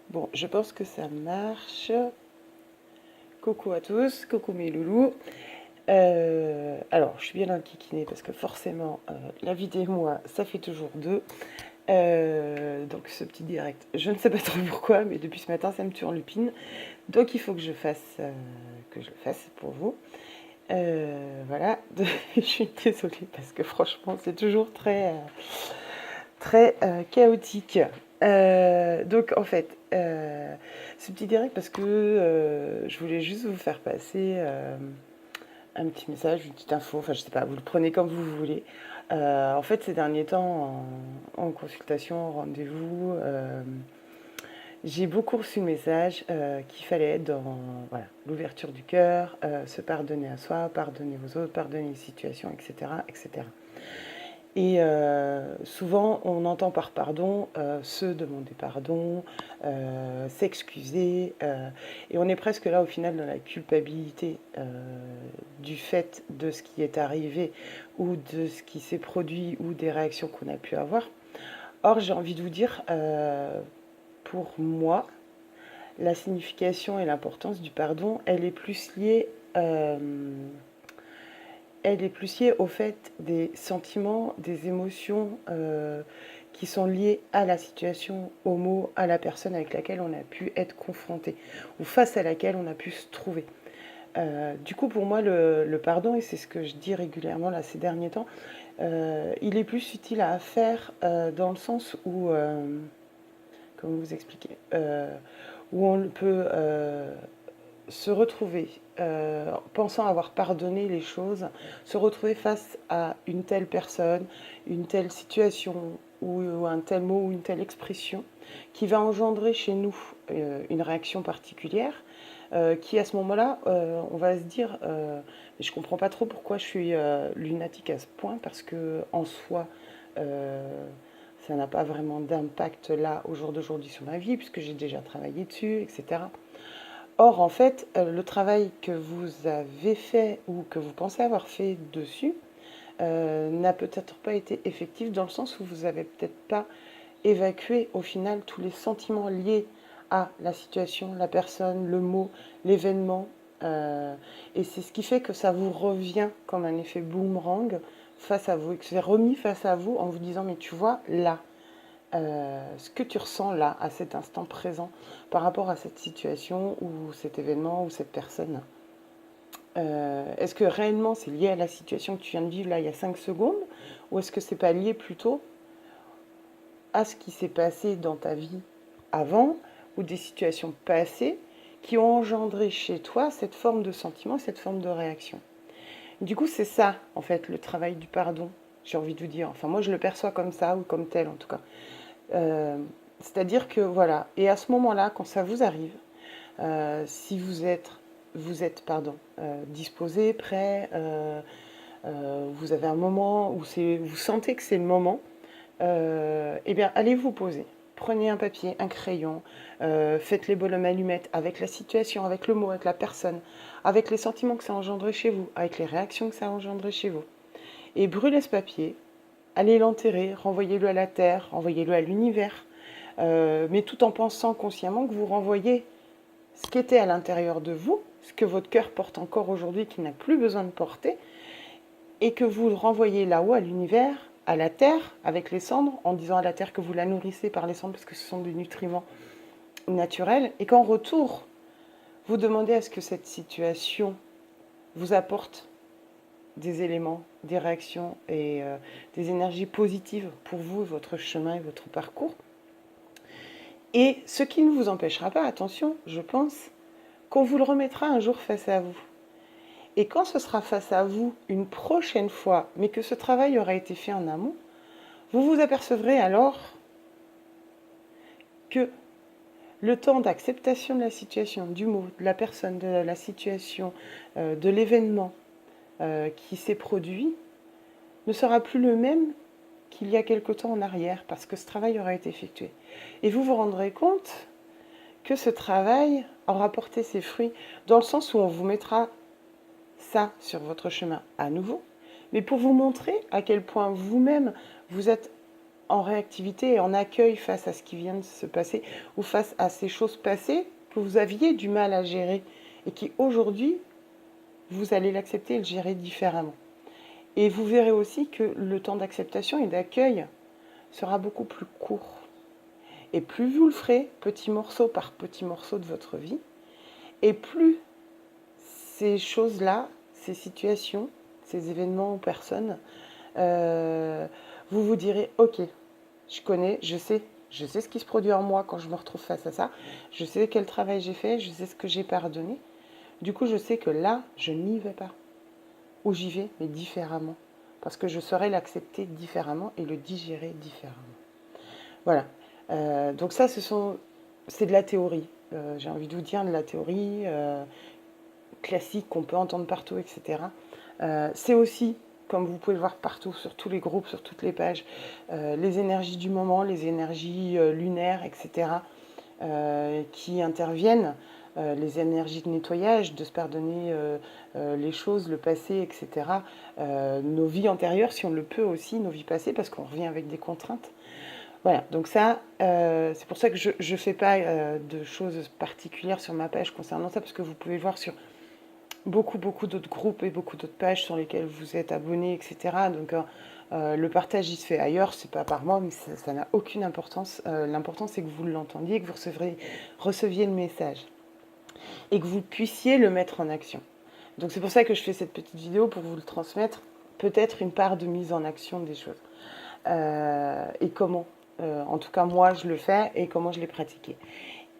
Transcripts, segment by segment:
Bon, je pense que ça marche. Coucou à tous, coucou mes loulous. Alors, je suis bien dans le kikiné parce que forcément, la vie et moi, ça fait toujours deux. Donc ce petit direct, je ne sais pas trop pourquoi, mais depuis ce matin, ça me turlupine. Donc il faut que je le fasse pour vous. Voilà, je suis désolée parce que franchement, c'est toujours très chaotique. Donc en fait, ce petit direct parce que je voulais juste vous faire passer un petit message, une petite info, enfin je sais pas, vous le prenez comme vous voulez. En fait, ces derniers temps, en consultation, en rendez-vous, j'ai beaucoup reçu le message qu'il fallait être dans voilà, l'ouverture du cœur, se pardonner à soi, pardonner aux autres, pardonner les situations, etc. etc. Et souvent, on entend par pardon se demander pardon, s'excuser, et on est presque là au final dans la culpabilité du fait de ce qui est arrivé ou de ce qui s'est produit ou des réactions qu'on a pu avoir. Or, j'ai envie de vous dire, pour moi, la signification et l'importance du pardon, elle est plus liée au fait des sentiments, des émotions qui sont liées à la situation, au mot, à la personne avec laquelle on a pu être confronté ou face à laquelle on a pu se trouver. Du coup, pour moi, le pardon, et c'est ce que je dis régulièrement là ces derniers temps, il est plus utile à faire dans le sens où, comment vous expliquer, où on peut se retrouver, pensant avoir pardonné les choses, se retrouver face à une telle personne, une telle situation, ou un tel mot, ou une telle expression, qui va engendrer chez nous une réaction particulière, qui à ce moment-là, on va se dire, je ne comprends pas trop pourquoi je suis lunatique à ce point, parce que en soi, ça n'a pas vraiment d'impact là, au jour d'aujourd'hui, sur ma vie, puisque j'ai déjà travaillé dessus, etc. Or, en fait, le travail que vous avez fait ou que vous pensez avoir fait dessus n'a peut-être pas été effectif dans le sens où vous n'avez peut-être pas évacué au final tous les sentiments liés à la situation, la personne, le mot, l'événement. Et c'est ce qui fait que ça vous revient comme un effet boomerang face à vous, et que c'est remis face à vous en vous disant, mais tu vois, là, ce que tu ressens là, à cet instant présent, par rapport à cette situation ou cet événement ou cette personne. Est-ce que réellement c'est lié à la situation que tu viens de vivre là il y a 5 secondes, ou est-ce que c'est pas lié plutôt à ce qui s'est passé dans ta vie avant, ou des situations passées qui ont engendré chez toi cette forme de sentiment, cette forme de réaction. Du coup, c'est ça, en fait, le travail du pardon, j'ai envie de vous dire. Enfin, moi, je le perçois comme ça, ou comme tel, en tout cas. Euh, C'est-à-dire que voilà, et à ce moment-là, quand ça vous arrive, si vous êtes disposé, prêt, vous avez un moment où vous sentez que c'est le moment, eh bien, allez vous poser. Prenez un papier, un crayon, faites les bonhommes allumettes avec la situation, avec le mot, avec la personne, avec les sentiments que ça a engendré chez vous, avec les réactions que ça a engendré chez vous. Et brûlez ce papier, allez l'enterrer, renvoyez-le à la terre, renvoyez-le à l'univers, mais tout en pensant consciemment que vous renvoyez ce qui était à l'intérieur de vous, ce que votre cœur porte encore aujourd'hui, qui n'a plus besoin de porter, et que vous le renvoyez là-haut à l'univers, à la terre, avec les cendres, en disant à la terre que vous la nourrissez par les cendres, parce que ce sont des nutriments naturels, et qu'en retour, vous demandez à ce que cette situation vous apporte des éléments, des réactions et des énergies positives pour vous, votre chemin et votre parcours. Et ce qui ne vous empêchera pas, attention, je pense, qu'on vous le remettra un jour face à vous. Et quand ce sera face à vous une prochaine fois, mais que ce travail aura été fait en amont, vous vous apercevrez alors que le temps d'acceptation de la situation, du mot, de la personne, de la situation, de l'événement qui s'est produit, ne sera plus le même qu'il y a quelque temps en arrière, parce que ce travail aura été effectué. Et vous vous rendrez compte que ce travail aura porté ses fruits, dans le sens où on vous mettra ça sur votre chemin à nouveau, mais pour vous montrer à quel point vous-même vous êtes en réactivité et en accueil face à ce qui vient de se passer ou face à ces choses passées que vous aviez du mal à gérer et qui aujourd'hui, vous allez l'accepter et le gérer différemment. Et vous verrez aussi que le temps d'acceptation et d'accueil sera beaucoup plus court. Et plus vous le ferez, petit morceau par petit morceau de votre vie, et plus ces choses-là, ces situations, ces événements ou personnes, vous vous direz, ok, je connais, je sais ce qui se produit en moi quand je me retrouve face à ça, je sais quel travail j'ai fait, je sais ce que j'ai pardonné. Du coup, je sais que là, je n'y vais pas. Ou j'y vais, mais différemment. Parce que je saurais l'accepter différemment et le digérer différemment. Voilà. Donc ça, c'est de la théorie. J'ai envie de vous dire de la théorie classique qu'on peut entendre partout, etc. C'est aussi, comme vous pouvez le voir partout, sur tous les groupes, sur toutes les pages, les énergies du moment, les énergies lunaires, etc., qui interviennent, les énergies de nettoyage, de se pardonner les choses, le passé, etc., nos vies antérieures, si on le peut aussi, nos vies passées, parce qu'on revient avec des contraintes. Voilà, donc ça, c'est pour ça que je ne fais pas de choses particulières sur ma page concernant ça, parce que vous pouvez le voir sur beaucoup d'autres groupes et beaucoup d'autres pages sur lesquelles vous êtes abonné, etc. Donc le partage, il se fait ailleurs, c'est pas par moi, mais ça n'a aucune importance. L'important, c'est que vous l'entendiez, que vous receviez le message et que vous puissiez le mettre en action. Donc c'est pour ça que je fais cette petite vidéo, pour vous le transmettre, peut-être une part de mise en action des choses. Et comment en tout cas, moi, je le fais et comment je l'ai pratiqué.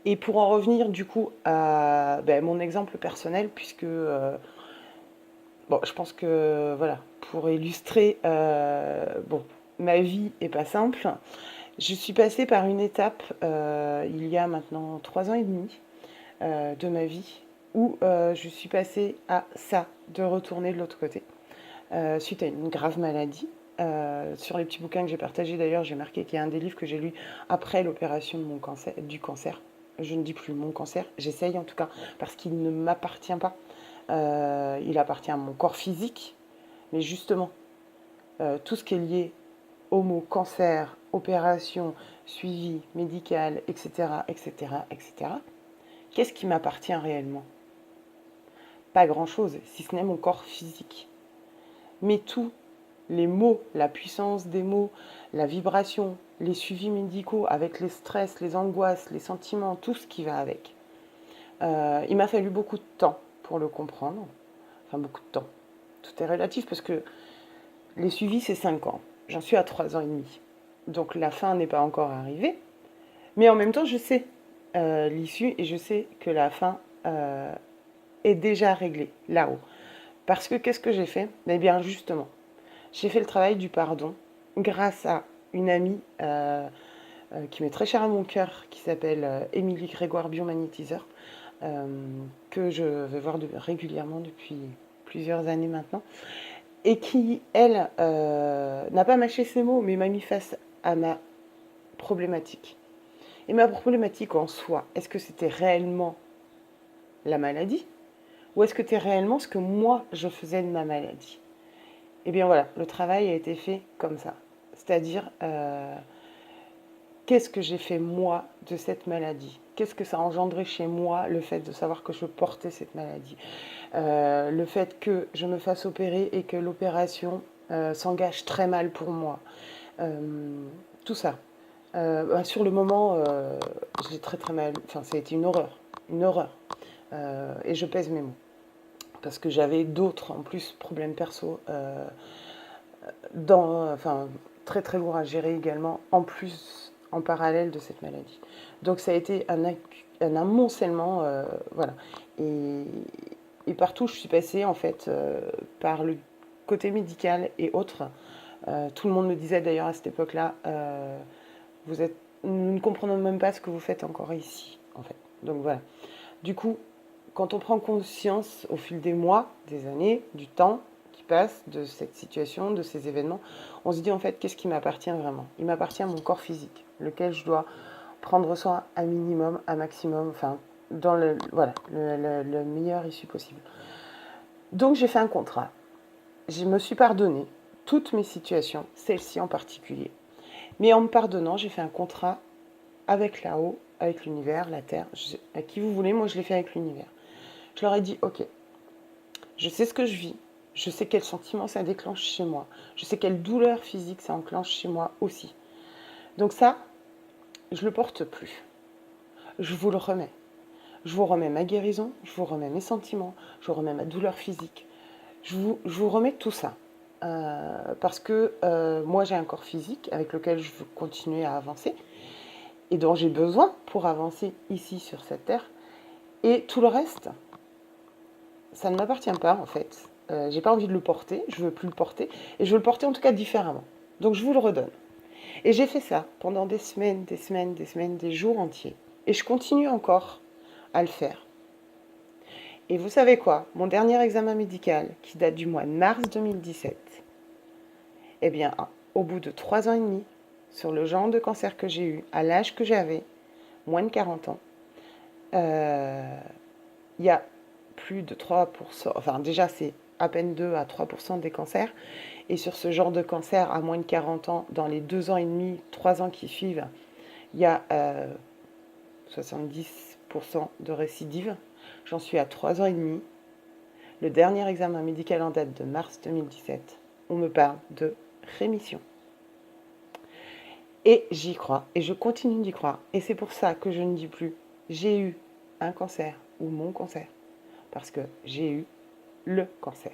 Et pour en revenir du coup à mon exemple personnel, puisque bon, je pense que voilà, pour illustrer, ma vie est pas simple. Je suis passée par une étape il y a maintenant 3 ans et demi de ma vie où je suis passée à ça, de retourner de l'autre côté, suite à une grave maladie. Sur les petits bouquins que j'ai partagés, d'ailleurs, j'ai marqué qu'il y a un des livres que j'ai lu après l'opération de du cancer. Je ne dis plus mon cancer, j'essaye en tout cas, parce qu'il ne m'appartient pas. Il appartient à mon corps physique, mais justement, tout ce qui est lié au mot cancer, opération, suivi médical, etc., etc., etc., qu'est-ce qui m'appartient réellement? Pas grand-chose, si ce n'est mon corps physique. Mais tous les mots, la puissance des mots, la vibration, les suivis médicaux avec les stress, les angoisses, les sentiments, tout ce qui va avec. Il m'a fallu beaucoup de temps pour le comprendre. Enfin, beaucoup de temps. Tout est relatif parce que les suivis, c'est 5 ans. J'en suis à 3 ans et demi. Donc la fin n'est pas encore arrivée. Mais en même temps, je sais l'issue et je sais que la fin est déjà réglée là-haut. Parce que qu'est-ce que j'ai fait? Eh bien, justement, j'ai fait le travail du pardon grâce à une amie qui m'est très chère à mon cœur, qui s'appelle Émilie Grégoire, biomagnétiseur, que je vais voir régulièrement depuis plusieurs années maintenant, et qui, elle, n'a pas mâché ses mots, mais m'a mis face à ma problématique. Et ma problématique en soi, est-ce que c'était réellement la maladie, ou est-ce que c'était réellement ce que moi, je faisais de ma maladie? Eh bien voilà, le travail a été fait comme ça. C'est-à-dire, qu'est-ce que j'ai fait moi de cette maladie? Qu'est-ce que ça a engendré chez moi, le fait de savoir que je portais cette maladie? Le fait que je me fasse opérer et que l'opération s'engage très mal pour moi. Tout ça. Sur le moment, je l'ai très très mal. Enfin, ça a été une horreur. Une horreur. Et je pèse mes mots. Parce que j'avais d'autres, en plus, problèmes perso, très très lourds à gérer également, en plus, en parallèle de cette maladie. Donc ça a été un amoncellement, voilà. Et partout, je suis passée, en fait, par le côté médical et autres. Tout le monde me disait d'ailleurs à cette époque-là, nous ne comprenons même pas ce que vous faites encore ici, en fait. Donc voilà. Du coup, quand on prend conscience au fil des mois, des années, du temps qui passe, de cette situation, de ces événements, on se dit en fait, qu'est-ce qui m'appartient vraiment? Il m'appartient à mon corps physique, lequel je dois prendre soin un minimum, un maximum, enfin, dans le meilleur issue possible. Donc j'ai fait un contrat. Je me suis pardonné toutes mes situations, celle-ci en particulier. Mais en me pardonnant, j'ai fait un contrat avec là-haut, avec l'univers, la terre, à qui vous voulez, moi je l'ai fait avec l'univers. Je leur ai dit, ok, je sais ce que je vis, je sais quels sentiments ça déclenche chez moi, je sais quelle douleur physique ça enclenche chez moi aussi. Donc ça, je le porte plus. Je vous le remets. Je vous remets ma guérison, je vous remets mes sentiments, je vous remets ma douleur physique. Je vous remets tout ça. Parce que moi, j'ai un corps physique avec lequel je veux continuer à avancer et dont j'ai besoin pour avancer ici sur cette terre. Et tout le reste, ça ne m'appartient pas en fait. J'ai pas envie de le porter, je veux plus le porter et je veux le porter en tout cas différemment. Donc je vous le redonne. Et j'ai fait ça pendant des semaines, des semaines, des semaines, des jours entiers. Et je continue encore à le faire. Et vous savez quoi? Mon dernier examen médical, qui date du mois de mars 2017, eh bien, au bout de 3 ans et demi, sur le genre de cancer que j'ai eu, à l'âge que j'avais, moins de 40 ans, il y a plus de 3%, enfin déjà c'est à peine 2 à 3% des cancers, et sur ce genre de cancer à moins de 40 ans, dans les 2 ans et demi, 3 ans qui suivent, il y a 70% de récidive. J'en suis à 3 ans et demi. Le dernier examen médical en date de mars 2017, on me parle de rémission. Et j'y crois, et je continue d'y croire. Et c'est pour ça que je ne dis plus j'ai eu un cancer ou mon cancer, parce que j'ai eu le cancer.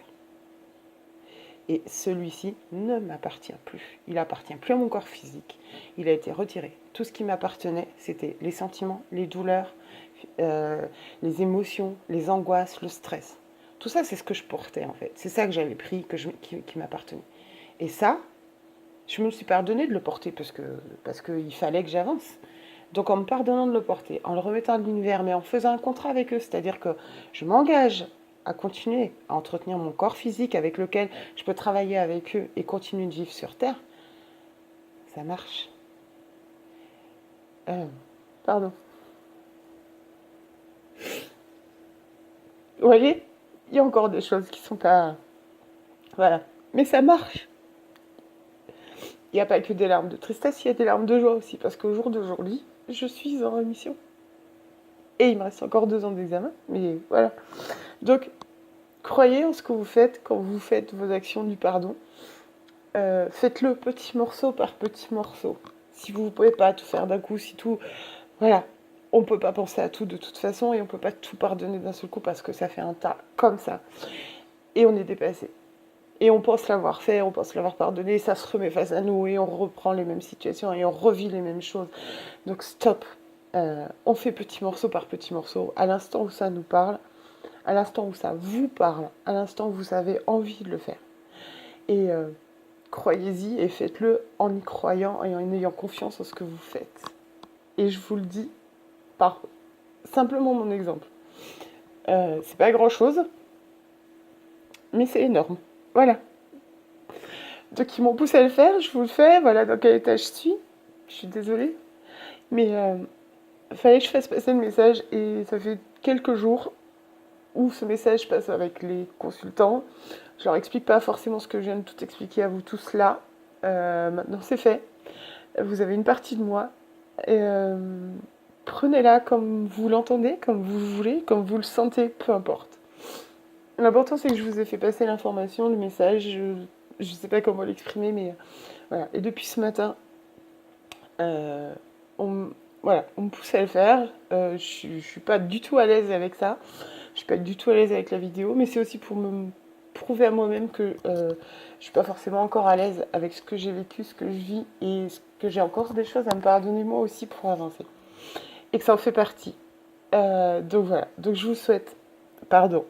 Et celui-ci ne m'appartient plus. Il n'appartient plus à mon corps physique. Il a été retiré. Tout ce qui m'appartenait, c'était les sentiments, les douleurs, les émotions, les angoisses, le stress. Tout ça, c'est ce que je portais en fait. C'est ça que j'avais pris, qui m'appartenait. Et ça, je me suis pardonné de le porter parce qu'il fallait que j'avance. Donc en me pardonnant de le porter, en le remettant à l'univers, mais en faisant un contrat avec eux, c'est-à-dire que je m'engage à continuer à entretenir mon corps physique avec lequel je peux travailler avec eux et continuer de vivre sur Terre, ça marche. Pardon. Vous voyez, il y a encore des choses qui sont pas... Voilà. Mais ça marche. Il n'y a pas que des larmes de tristesse, il y a des larmes de joie aussi, parce qu'au jour d'aujourd'hui, je suis en rémission. Et il me reste encore 2 ans d'examen, mais voilà. Donc, croyez en ce que vous faites quand vous faites vos actions du pardon. Faites-le petit morceau par petit morceau. Si vous ne pouvez pas tout faire d'un coup, si tout... Voilà, on ne peut pas penser à tout de toute façon et on ne peut pas tout pardonner d'un seul coup parce que ça fait un tas comme ça. Et on est dépassé. Et on pense l'avoir fait, on pense l'avoir pardonné, et ça se remet face à nous et on reprend les mêmes situations et on revit les mêmes choses. Donc stop. On fait petit morceau par petit morceau. À l'instant où ça nous parle, à l'instant où ça vous parle, à l'instant où vous avez envie de le faire. Et croyez-y et faites-le en y croyant et en ayant confiance en ce que vous faites. Et je vous le dis par simplement mon exemple. C'est pas grand-chose, mais c'est énorme. Voilà. Donc ils m'ont poussé à le faire, je vous le fais, voilà dans quel état je suis. Je suis désolée. Mais il fallait que je fasse passer le message et ça fait quelques jours où ce message passe avec les consultants. Je leur explique pas forcément ce que je viens de tout expliquer à vous tous là. Maintenant c'est fait. Vous avez une partie de moi. Et, prenez-la comme vous l'entendez, comme vous voulez, comme vous le sentez, peu importe. L'important c'est que je vous ai fait passer l'information, le message. Je sais pas comment l'exprimer, mais voilà. Et depuis ce matin, voilà, on me pousse à le faire. Je suis pas du tout à l'aise avec ça. Je suis pas du tout à l'aise avec la vidéo, mais c'est aussi pour me prouver à moi-même que je suis pas forcément encore à l'aise avec ce que j'ai vécu, ce que je vis et que j'ai encore des choses à me pardonner moi aussi pour avancer. Et que ça en fait partie. Donc voilà, donc je vous souhaite, pardon,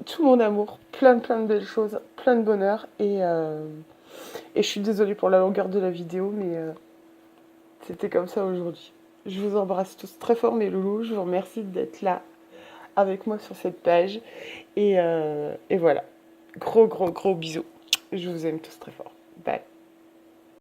tout mon amour, plein de belles choses, plein de bonheur et je suis désolée pour la longueur de la vidéo, mais c'était comme ça aujourd'hui. Je vous embrasse tous très fort mes loulous, je vous remercie d'être là avec moi sur cette page et voilà, gros bisous, je vous aime tous très fort, bye.